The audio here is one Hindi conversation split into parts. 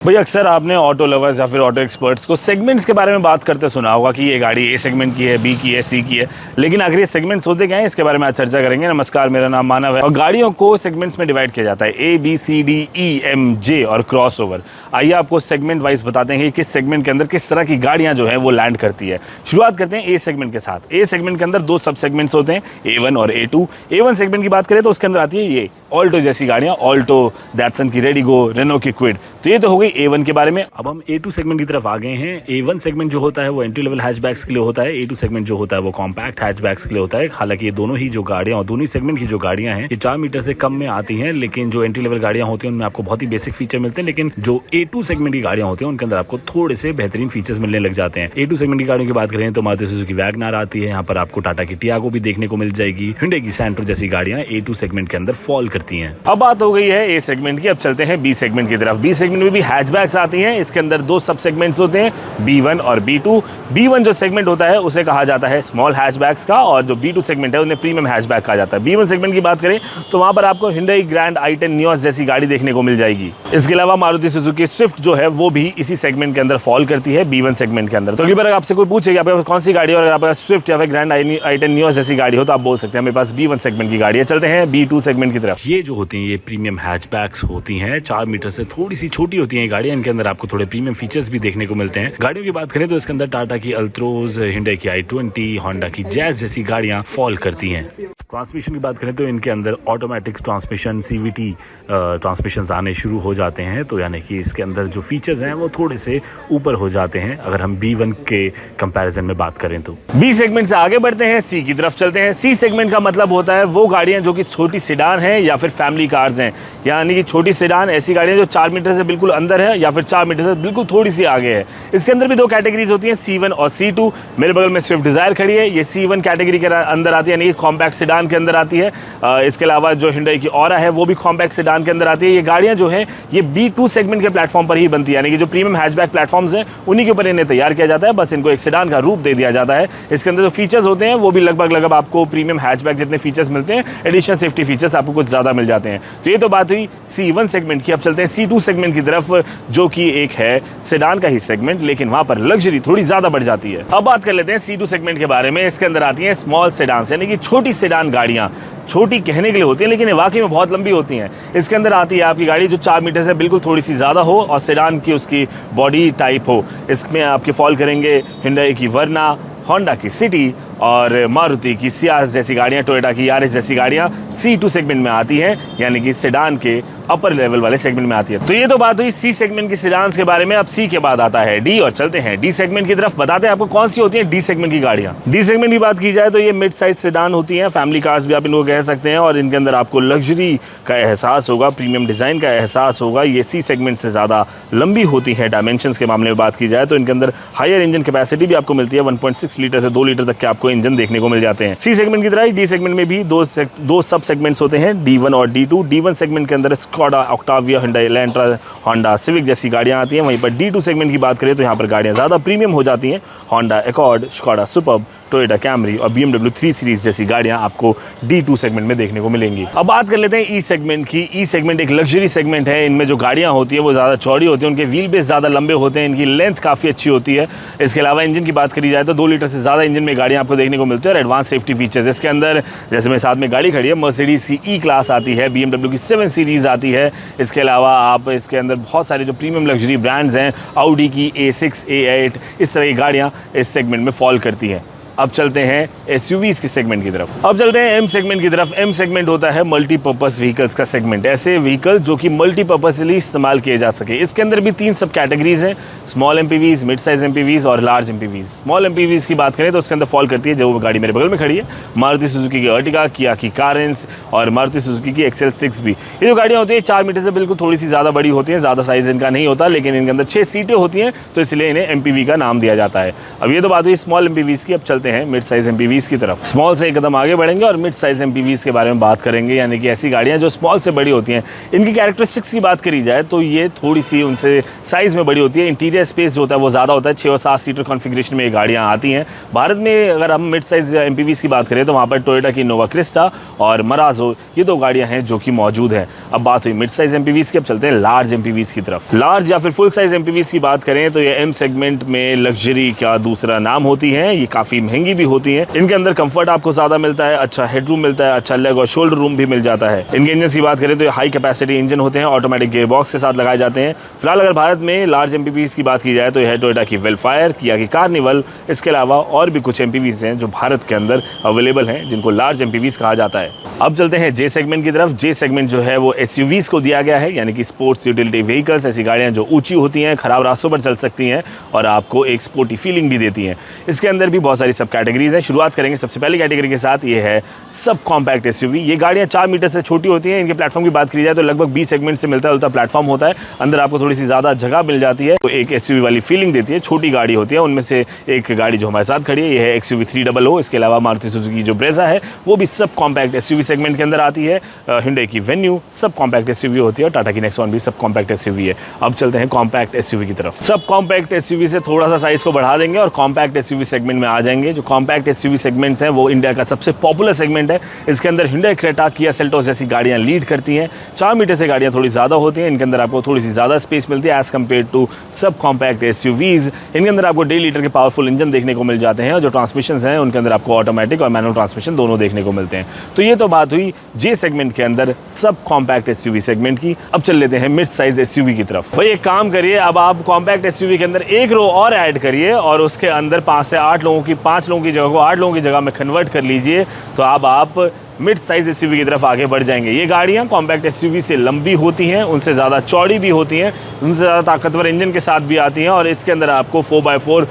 भाई अक्सर आपने ऑटो लवर्स या फिर ऑटो एक्सपर्ट्स को सेगमेंट्स के बारे में बात करते सुना होगा कि ये गाड़ी ए सेगमेंट की है, बी की है, सी की है। लेकिन आखिर ये सेगमेंट्स होते क्या हैं, इसके बारे में आज चर्चा करेंगे। नमस्कार, मेरा नाम मानव है और गाड़ियों को सेगमेंट्स में डिवाइड किया जाता है, A B C D E M J और क्रॉस ओवर। आइए आपको सेगमेंट वाइज बताते हैं कि किस सेगमेंट के अंदर किस तरह की गाड़ियाँ जो है वो लैंड करती है। शुरुआत करते हैं ए सेगमेंट के साथ। ए सेगमेंट के अंदर दो सब सेगमेंट्स होते हैं, A1 और A2। A1 सेगमेंट की बात करें तो उसके अंदर आती है ये ऑल्टो जैसी गाड़ियाँ, ऑल्टो, दैट्सन की रेडिगो, रेनो की क्विड। तो ये तो हो गई A1 के बारे में। अब हम A2 सेगमेंट की तरफ आ गए हैं। A1 सेगमेंट जो होता है वो एंट्री लेवल हैचबैक्स के लिए होता है। A2 सेगमेंट जो होता है वो कॉम्पैक्ट हैचबैक्स के लिए होता है। हालांकि ये दोनों ही जो गाड़ियां और दोनों ही सेगमेंट की जो गाड़ियां हैं ये 4 मीटर से कम में आती हैं, लेकिन जो एंट्री लेवल गाड़ियां होती हैं उनमें आपको बहुत ही बेसिक फीचर मिलते हैं। लेकिन जो A2 सेगमेंट की गाड़ियां होती हैं उनके अंदर आपको थोड़े से बेहतरीन फीचर्स मिलने लग जाते हैं। A2 सेगमेंट की गाड़ियों की बात करें तो मारुति सुजुकी वैगनआर आती है, यहाँ पर आपको टाटा की टियागो भी देखने को मिल जाएगी। hyundai की सैंट्रो जैसी गाड़ियां A2 सेगमेंट के अंदर फॉल करती हैं। अब बात हो गई है ए सेगमेंट की, अब चलते हैं बी सेगमेंट की तरफ। बी सेगमेंट में भी हैचबैक्स आती हैं। इसके अंदर दो सब सेगमेंट्स होते हैं, B1 और B2। B1 जो सेगमेंट होता है उसे कहा जाता है स्मॉल हैचबैक्स का, और जो B2 सेगमेंट है उन्हें प्रीमियम हैचबैक कहा जाता है। B1 सेगमेंट की बात करें तो वहां पर आपको hyundai ग्रैंड i10 नियोस जैसी गाड़ी देखने को मिल जाएगी। इसके अलावा मारुति सुजुकी स्विफ्ट जो है वो भी इसी सेगमेंट के अंदर फॉल करती है, B1 सेगमेंट के अंदर। तो अगर आपसे कोई पूछे कि आपके पास कौन सी गाड़ी है और अगर आपके पास स्विफ्ट या फिर ग्रैंड i10 नियोस जैसी गाड़ी हो तो आप बोल सकते हैं मेरे पास B1 सेगमेंट की गाड़ी है। चलते हैं B2 सेगमेंट की तरफ। ये जो होती हैं ये प्रीमियम हैचबैक्स होती हैं, 4 मीटर से थोड़ी सी छोटी होती हैं गाड़ियां। इनके अंदर आपको थोड़े प्रीमियम फीचर्स भी देखने को मिलते हैं। गाड़ियों की बात करें तो इसके अंदर टाटा की अल्ट्रोज, hyundai की i20, होंडा की जैज जैसी गाड़ियां फॉल करती हैं। ट्रांसमिशन की बात करें तो इनके अंदर ऑटोमेटिक ट्रांसमिशन CVT ट्रांसमिशन आने शुरू हो जाते हैं, तो यानी कि इसके अंदर जो फीचर्स हैं वो थोड़े से ऊपर हो जाते हैं अगर हम B1 के कंपैरिजन में बात करें तो। बी सेगमेंट से आगे बढ़ते हैं, सी की तरफ चलते हैं। सी सेगमेंट का मतलब होता है वो गाड़ियां जो कि छोटी सेडान है या फिर फैमिली कार्स हैं, यानी कि छोटी सेडान ऐसी गाड़ियां जो 4 मीटर से बिल्कुल अंदर है या फिर 4 मीटर से बिल्कुल थोड़ी सी आगे है। इसके अंदर भी दो कैटेगरीज होती हैं, C1 और C2। मेरे बगल में स्विफ्ट डिजायर खड़ी है, ये C1 कैटेगरी के अंदर आती है, यानी कि कॉम्पैक्ट सेडान के अंदर आती है। इसके अलावा जो hyundai की ऑरा है वो भी कॉम्पैक्ट सेडान के अंदर आती है। ये गाड़ियां जो है ये B2 सेगमेंट के प्लेटफॉर्म पर ही बनती है, यानी कि जो प्रीमियम हैचबैक प्लेटफॉर्म्स हैं उन्हीं के ऊपर इन्हें तैयार किया जाता है, बस इनको एक सेडान का रूप दे दिया जाता है। इसके अंदर जो फीचर्स होते हैं वो भी लगभग आपको प्रीमियम हैचबैक जितने फीचर्स मिलते हैं, एडिशनल सेफ्टी फीचर्स आपको कुछ ज्यादा मिल जाते हैं। तो ये तो बात हुई C1 सेगमेंट की। अब चलते हैं C2 सेगमेंट की तरफ, जो कि एक है सेडान का ही सेगमेंट, लेकिन वहां पर लग्जरी थोड़ी ज्यादा बढ़ जाती है। अब बात कर लेते हैं C2 सेगमेंट के बारे में। इसके अंदर आती हैं स्मॉल सेडान, यानी कि छोटी सेडान गाड़ियां। छोटी कहने के लिए होती है लेकिन वाकई में बहुत लंबी होती हैं। इसके अंदर आती है आपकी गाड़ी जो 4 मीटर से बिल्कुल थोड़ी सी ज़्यादा हो और सेडान की उसकी बॉडी टाइप हो। इसमें आपके फॉल करेंगे hyundai की वर्ना, होंडा की सिटी और मारुति की सियाज जैसी गाड़ियाँ, टोयोटा की यारिस जैसी गाड़ियाँ C2 सेगमेंट में आती हैं, यानी कि सेडान के अपर लेवल वाले सेगमेंट में आती है। तो ये तो बात हुई C सेगमेंट की सेडान्स के बारे में। अब C के बाद आता है D, और चलते हैं D सेगमेंट की तरफ। बताते हैं आपको कौन सी होती है D सेगमेंट की गाड़ियाँ। D सेगमेंट की बात की जाए तो ये मिड साइज सेडान होती हैं, फैमिली कार्स भी आप इनको कह सकते हैं, और इनके अंदर आपको लग्जरी का एहसास होगा, प्रीमियम डिजाइन का एहसास होगा। ये C सेगमेंट से ज़्यादा लंबी होती है। डायमेंशंस के मामले में बात की जाए तो इनके अंदर हायर इंजन कैपेसिटी भी आपको मिलती है, 1.6 लीटर से 2 लीटर तक के आपको इंजन देखने को मिल जाते हैं। C सेगमेंट की तरह D सेगमेंट में भी दो सब सेगमेंट्स होते हैं, D1 और D2। D1 सेगमेंट के अंदर Skoda, Octavia, hyundai Elantra, Honda civic जैसी गाड़ियां आती हैं। वहीं पर D2 सेगमेंट की बात करें तो यहाँ पर गाड़ियां ज़्यादा प्रीमियम हो जाती हैं। Honda Accord, Skoda Superb, Toyota Camry और BMW 3 सीरीज जैसी गाड़ियां आपको D2 सेगमेंट में देखने को मिलेंगी। अब बात कर लेते हैं E सेगमेंट की। E सेगमेंट एक लग्जरी सेगमेंट है। इनमें जो गाड़ियां होती है वो ज़्यादा चौड़ी होती है, उनके व्हील बेस ज़्यादा लंबे होते हैं, इनकी लेंथ काफ़ी अच्छी होती है। इसके अलावा इंजन की बात करी जाए तो 2 लीटर से ज़्यादा इंजन में गाड़ियाँ आपको देखने को मिलती है और एडवांस सेफ्टी फीचर्स इसके अंदर, जैसे मेरे साथ में गाड़ी खड़ी है, मर्सिडीज़ की E क्लास आती है, BMW की 7 सीरीज़ आती है। इसके अलावा आप इसके अंदर बहुत सारे जो प्रीमियम लग्जरी ब्रांड्स हैं, Audi की A6, A8, इस तरह की गाड़ियाँ इस सेगमेंट में फॉल करती हैं। अब चलते हैं SUVs के सेगमेंट की तरफ। अब चलते हैं M सेगमेंट की तरफ। M सेगमेंट होता है मल्टीपर्पस व्हीकल्स का सेगमेंट, ऐसे व्हीकल जो कि मल्टीपर्पसली इस्तेमाल किए जा सके। इसके अंदर भी 3 सब कैटेगरीज हैं, small MPVs, mid size MPVs और लार्ज MPVs। स्मॉल MPVs की बात करें तो उसके अंदर फॉल करती है, जो गाड़ी मेरे बगल में खड़ी है, मारुति सुजुकी की अर्टिगा, किया की कारेंस और मारुति सुजुकी की XL6 भी। ये जो गाड़ियाँ होती है 4 मीटर से बिल्कुल थोड़ी सी ज़्यादा बड़ी होती हैं, ज़्यादा साइज इनका नहीं होता, लेकिन इनके अंदर 6 सीटें होती हैं, तो इसलिए इन्हें MPV का नाम दिया जाता है। अब ये तो बात हुई स्मॉल MPVs की। अब चलते चलते हैं मिड साइज एमपीवीज की तरफ। स्मॉल से एक कदम आगे बढ़ेंगे और मिड साइज एमपीवीज के बारे में बात करेंगे, यानी कि ऐसी गाड़ियाँ जो स्मॉल से बड़ी होती हैं। इनकी कैरेक्टरिस्टिक्स की बात करी जाए तो ये थोड़ी सी उनसे साइज़ में बड़ी होती है। इंटीरियर स्पेस जो होता है वो ज़्यादा होता है। 6 और 7 सीटर कॉन्फ़िगरेशन में ये गाड़ियाँ आती हैं। भारत में अगर हम मिड साइज़ एमपीवीज़ की बात करें तो वहाँ पर टोयोटा की इनोवा क्रिस्टा और मराज़ो, ये 2 गाड़ियाँ हैं जो कि मौजूद हैं। अब बात हुई मिड साइज़ एमपीवीज़ की, अब चलते हैं लार्ज एमपीवीज़ की तरफ। लार्ज या फिर फुल साइज़ एमपीवीज़ की बात करें तो ये एम सेगमेंट में लग्जरी का दूसरा नाम होती हैं। ये काफ़ी महंगी भी होती हैं। इनके अंदर कंफर्ट आपको ज़्यादा मिलता है, अच्छा हेडरूम मिलता है, अच्छा लेग और शोल्डर रूम भी मिल जाता है। इनके इंजन की बात करें तो ये हाई कैपेसिटी इंजन होते हैं, ऑटोमेटिक गियर बॉक्स के साथ लगाए जाते हैं। फिलहाल अगर भारत में लार्ज एमपीवीज़ की बात की जाए तो यह है टोयोटा की वेलफायर, किया की कार्निवल, इसके अलावा और भी कुछ एमपीवीज़ हैं जो भारत के अंदर अवेलेबल हैं, जिनको लार्ज एमपीवीज़ कहा जाता है। अब चलते हैं जे सेगमेंट की तरफ। जे सेगमेंट जो है वो एसयूवीज़ को दिया गया है, यानी कि स्पोर्ट्स यूटिलिटी व्हीकल्स, ऐसी गाड़ियाँ जो ऊंची होती हैं, खराब रास्तों पर चल सकती हैं और आपको एक स्पोर्टी फीलिंग भी देती हैं। इसके अंदर भी बहुत सारी सब कैटेगरीज हैं। शुरुआत करेंगे सबसे पहली कैटेगरी के साथ, ये है सब कॉम्पैक्ट एसयूवी। ये गाड़ियाँ 4 मीटर से छोटी होती हैं। इनके प्लेटफॉर्म की बात की जाए तो लगभग 20 सेगमेंट से मिलता जुलता प्लेटफॉर्म होता है। अंदर आपको थोड़ी सी ज़्यादा जगह मिल जाती है, तो एक एसयूवी वाली फीलिंग देती है। छोटी गाड़ी होती है। उनमें से एक गाड़ी जो हमारे साथ खड़ी है ये है एक्सयूवी 300। इसके अलावा मारुति सुजुकी जो ब्रेजा है वो भी सब कॉम्पैक्ट एसयूवी सेगमेंट के अंदर आती है। hyundai की वेन्यू सब कॉम्पैक्ट एसयूवी होती है और टाटा की नेक्सॉन भी सब कॉम्पैक्ट एसयूवी है। अब चलते हैं कॉम्पैक्ट एसयूवी की तरफ। सब कॉम्पैक्ट एसयूवी से थोड़ा सा साइज को बढ़ा देंगे और कॉम्पैक्ट एसयूवी सेगमेंट में आ जाएंगे। जो कॉम्पैक्ट एसयूवी सेगमेंट्स हैं वो इंडिया का सबसे पॉपुलर सेगमेंट है। इसके अंदर hyundai क्रेटा, किया सेल्टोस जैसी गाड़ियाँ लीड करती हैं। 4 मीटर से गाड़ियाँ थोड़ी ज़्यादा होती हैं। इनके अंदर आपको थोड़ी सी ज़्यादा स्पेस मिलती है as compare to sub compact SUVs. इनके अंदर आपको 1.5 लीटर के पावरफुल इंजन देखने को मिल जाते हैं और जो ट्रांसमिशन हैं उनके अंदर आपको ऑटोमेटिक और मैनुअल ट्रांसमिशन दोनों देखने को मिलते हैं। तो ये तो बात हुई जे सेगमेंट के अंदर सब कॉम्पैक्ट एसयूवी सेगमेंट की। अब चल लेते हैं मिड साइज एसयूवी की तरफ। भाई एक काम करिए, अब आप कॉम्पैक्ट एसयूवी के अंदर एक रो और ऐड करिए और उसके अंदर 5 से 8 लोगों की 5 लोगों की जगह को 8 लोगों की जगह में कन्वर्ट कर लीजिए, तो अब आप मिड साइज एसयूवी की तरफ आगे बढ़ जाएंगे। ये गाड़ियाँ कॉम्पैक्ट एसयूवी से लंबी होती हैं, उनसे ज़्यादा चौड़ी भी होती हैं, उनसे ज़्यादा ताकतवर इंजन के साथ भी आती हैं और इसके अंदर आपको 4x4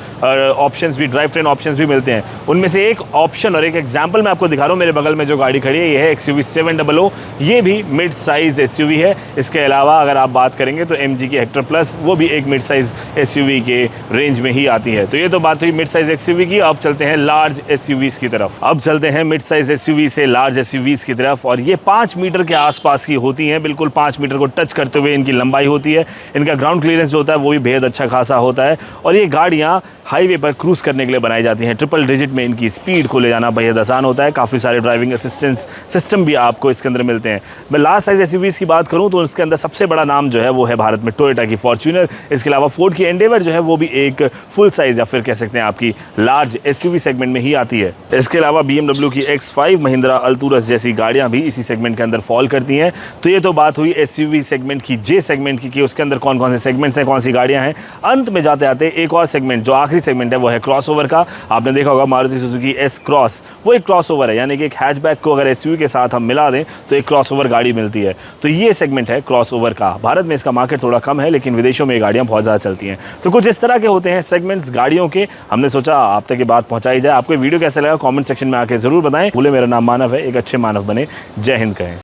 ऑप्शंस भी, ड्राइव ट्रेन ऑप्शंस भी मिलते हैं। उनमें से एक ऑप्शन और एक एग्जांपल मैं आपको दिखा रहा हूँ। मेरे बगल में जो गाड़ी खड़ी है ये है एक्सयूवी 700। ये भी मिड साइज एसयूवी है। इसके अलावा अगर आप बात करेंगे तो MG की हेक्टर प्लस, वो भी एक मिड साइज एसयूवी के रेंज में ही आती है। तो ये तो बात हुई मिड साइज एसयूवी की। अब चलते हैं लार्ज एसयूवीज़ की तरफ। अब चलते हैं मिड साइज एसयूवी से लार्ज एसयूवीज़ की तरफ और ये 5 मीटर के आसपास की होती हैं। बिल्कुल 5 मीटर को टच करते हुए इनकी लंबाई होती है। इनका ग्राउंड क्लियरेंस जो होता है वो भी बेहद अच्छा खासा होता है और ये गाड़ियाँ हाईवे पर क्रूज़ करने के लिए बनाई जाती हैं। ट्रिपल डिजिट में इनकी स्पीड को ले जाना बेहद आसान होता है। काफ़ी सारे ड्राइविंग असिस्टेंस सिस्टम भी आपको इसके अंदर मिलते हैं। मैं लार्ज साइज एसयूवीज़ की बात करूँ तो इसके अंदर सबसे बड़ा नाम जो है वो है भारत में टोयोटा की फॉर्च्यूनर। इसके अलावा फोर्ड की एंडेवर जो है वो भी एक फुल साइज़ या फिर कह सकते हैं आपकी लार्ज एसयूवी सेगमेंट में ही आती है। इसके अलावा BMW की X5, महिंद्रा अल्टूरस जैसी गाड़ियाँ भी इसी सेगमेंट के अंदर फॉल करती हैं। तो ये तो बात हुई एसयूवी सेगमेंट की, जे सेगमेंट की, कि उसके अंदर कौन कौन से सेगमेंट्स हैं, कौन सी गाड़ियाँ हैं। अंत में जाते आते एक और सेगमेंट, जो आखिरी सेगमेंट है वो है क्रॉसओवर का। आपने देखा होगा मारुति सुजुकी S क्रॉस, वो एक क्रॉसओवर है, यानी कि एक हैचबैक को अगर एसयूवी के साथ हम मिला दें तो एक क्रॉसओवर गाड़ी मिलती है। तो ये सेगमेंट है क्रॉसओवर का। भारत में इसका मार्केट थोड़ा कम है, लेकिन विदेशों में ये गाड़ियाँ बहुत ज़्यादा चलती हैं। तो कुछ इस तरह के होते हैं सेगमेंट्स गाड़ियों के। हमने सोचा आप तक ये बात पहुँचाई जाए। आपको वीडियो कैसा लगा कॉमेंट सेक्शन में आके ज़रूर बताएं। बोले मेरा नाम मानव है, एक अच्छे मानव बने। जय हिंद कहें।